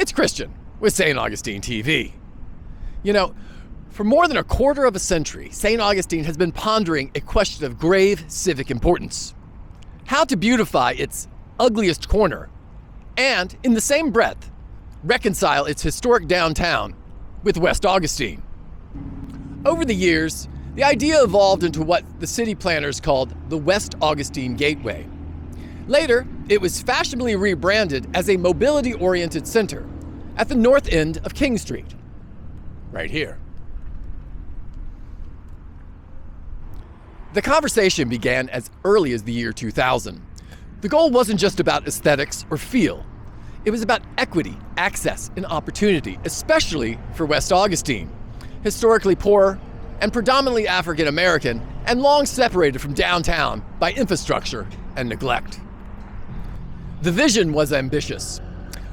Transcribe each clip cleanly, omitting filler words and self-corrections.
It's Christian with St. Augustine TV. You know, for more than a quarter of a century, St. Augustine has been pondering a question of grave civic importance: how to beautify its ugliest corner and, in the same breath, reconcile its historic downtown with West Augustine. Over the years, the idea evolved into what the city planners called the West Augustine Gateway. Later, it was fashionably rebranded as a mobility-oriented center at the north end of King Street, right here. The conversation began as early as the year 2000. The goal wasn't just about aesthetics or feel. It was about equity, access, and opportunity, especially for West Augustine, historically poor and predominantly African American, and long separated from downtown by infrastructure and neglect. The vision was ambitious: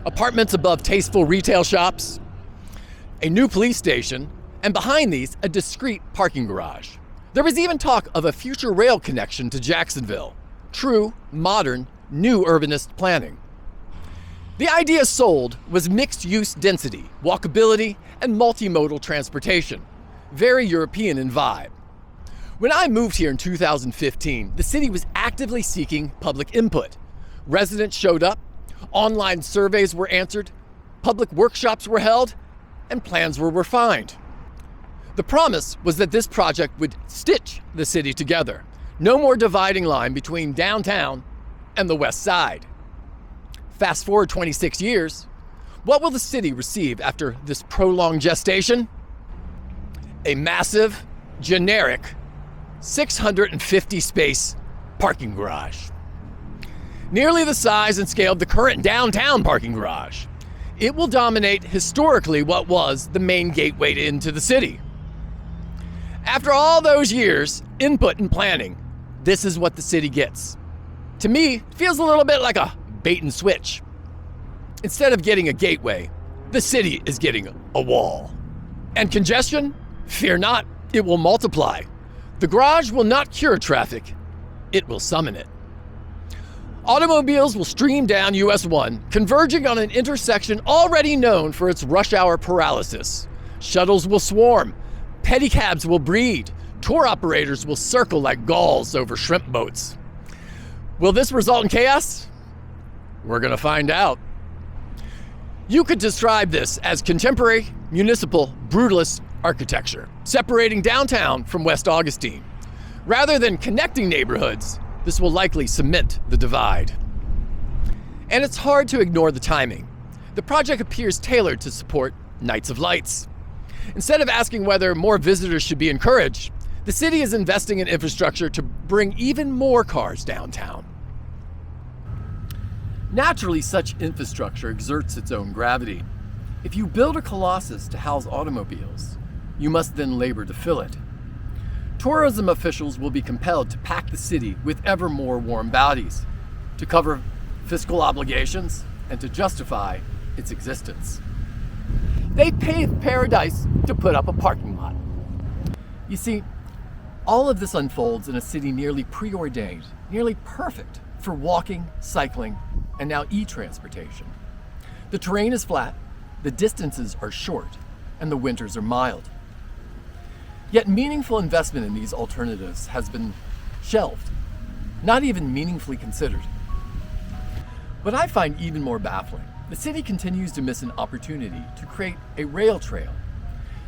apartments above tasteful retail shops, a new police station, and behind these, a discreet parking garage. There was even talk of a future rail connection to Jacksonville. True, modern, new urbanist planning. The idea sold was mixed-use density, walkability, and multimodal transportation. Very European in vibe. When I moved here in 2015, the city was actively seeking public input. Residents showed up, online surveys were answered, public workshops were held, and plans were refined. The promise was that this project would stitch the city together. No more dividing line between downtown and the west side. Fast forward 26 years, what will the city receive after this prolonged gestation? A massive, generic, 650-space parking garage. Nearly the size and scale of the current downtown parking garage. It will dominate historically what was the main gateway into the city. After all those years, input and planning, this is what the city gets. To me, it feels a little bit like a bait and switch. Instead of getting a gateway, the city is getting a wall. And congestion? Fear not, it will multiply. The garage will not cure traffic, it will summon it. Automobiles will stream down US 1, converging on an intersection already known for its rush hour paralysis. Shuttles will swarm, pedicabs will breed, tour operators will circle like gulls over shrimp boats. Will this result in chaos? We're gonna find out. You could describe this as contemporary, municipal, brutalist architecture, separating downtown from West Augustine. Rather than connecting neighborhoods, this will likely cement the divide. And it's hard to ignore the timing. The project appears tailored to support Nights of Lights. Instead of asking whether more visitors should be encouraged, the city is investing in infrastructure to bring even more cars downtown. Naturally, such infrastructure exerts its own gravity. If you build a colossus to house automobiles, you must then labor to fill it. Tourism officials will be compelled to pack the city with ever more warm bodies, to cover fiscal obligations and to justify its existence. They paved paradise to put up a parking lot. You see, all of this unfolds in a city nearly preordained, nearly perfect for walking, cycling, and now e-transportation. The terrain is flat, the distances are short, and the winters are mild. Yet meaningful investment in these alternatives has been shelved, not even meaningfully considered. What I find even more baffling, the city continues to miss an opportunity to create a rail trail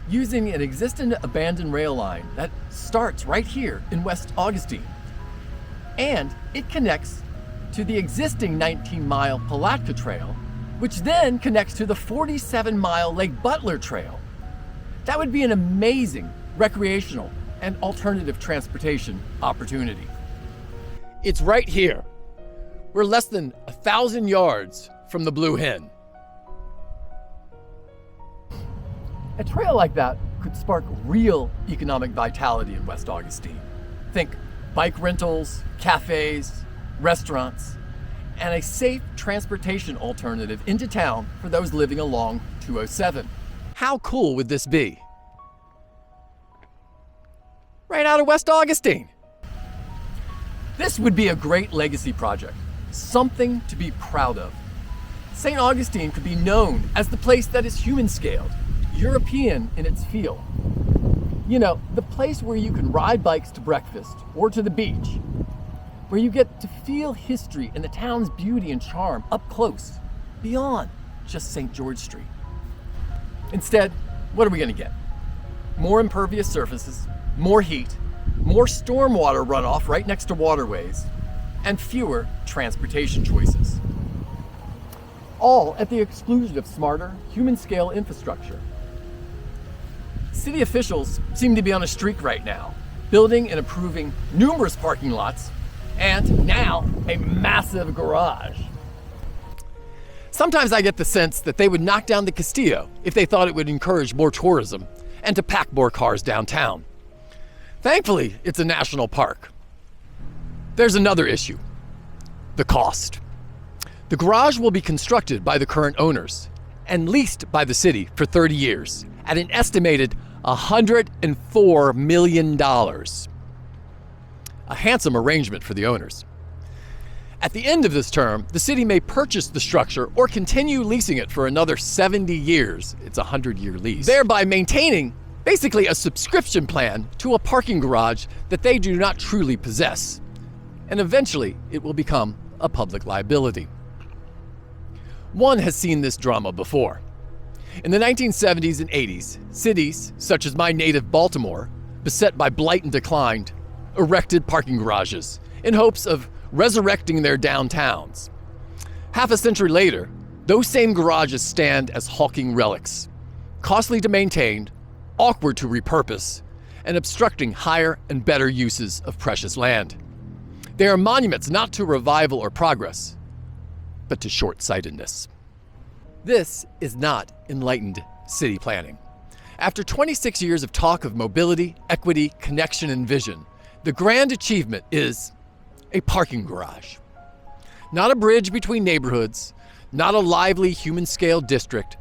using an existing abandoned rail line that starts right here in West Augustine. And it connects to the existing 19-mile Palatka Trail, which then connects to the 47-mile Lake Butler Trail. That would be an amazing recreational and alternative transportation opportunity. It's right here. We're less than 1,000 yards from the Blue Hen. A trail like that could spark real economic vitality in West Augustine. Think bike rentals, cafes, restaurants, and a safe transportation alternative into town for those living along 207. How cool would this be? Right out of West Augustine. This would be a great legacy project, something to be proud of. St. Augustine could be known as the place that is human-scaled, European in its feel. You know, the place where you can ride bikes to breakfast or to the beach, where you get to feel history and the town's beauty and charm up close, beyond just St. George Street. Instead, what are we going to get? More impervious surfaces, more heat, more stormwater runoff right next to waterways, and fewer transportation choices. All at the exclusion of smarter, human-scale infrastructure. City officials seem to be on a streak right now, building and improving numerous parking lots, and now a massive garage. Sometimes I get the sense that they would knock down the Castillo if they thought it would encourage more tourism and to pack more cars downtown. Thankfully, it's a national park. There's another issue: the cost. The garage will be constructed by the current owners and leased by the city for 30 years at an estimated $104 million. A handsome arrangement for the owners. At the end of this term, the city may purchase the structure or continue leasing it for another 70 years. It's a 100-year lease. Thereby maintaining basically a subscription plan to a parking garage that they do not truly possess. And eventually, it will become a public liability. One has seen this drama before. In the 1970s and 80s, cities, such as my native Baltimore, beset by blight and decline, erected parking garages in hopes of resurrecting their downtowns. Half a century later, those same garages stand as hulking relics, costly to maintain, awkward to repurpose, and obstructing higher and better uses of precious land. They are monuments not to revival or progress, but to short-sightedness. This is not enlightened city planning. After 26 years of talk of mobility, equity, connection, and vision, the grand achievement is a parking garage. Not a bridge between neighborhoods, not a lively human-scale district,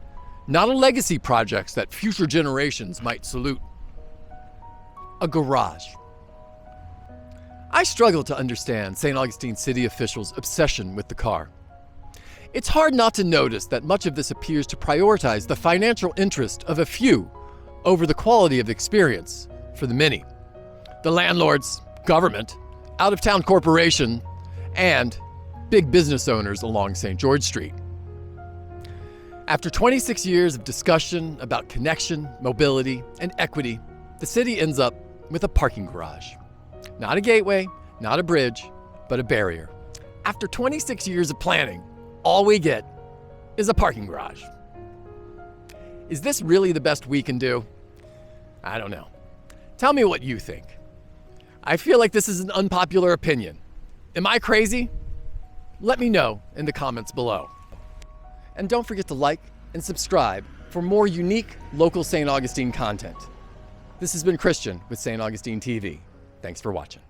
not a legacy project that future generations might salute. A garage. I struggle to understand St. Augustine city officials' obsession with the car. It's hard not to notice that much of this appears to prioritize the financial interest of a few over the quality of experience for the many. The landlords, government, out-of-town corporation, and big business owners along St. George Street. After 26 years of discussion about connection, mobility, and equity, the city ends up with a parking garage. Not a gateway, not a bridge, but a barrier. After 26 years of planning, all we get is a parking garage. Is this really the best we can do? I don't know. Tell me what you think. I feel like this is an unpopular opinion. Am I crazy? Let me know in the comments below. And don't forget to like and subscribe for more unique local St. Augustine content. This has been Christian with St. Augustine TV. Thanks for watching.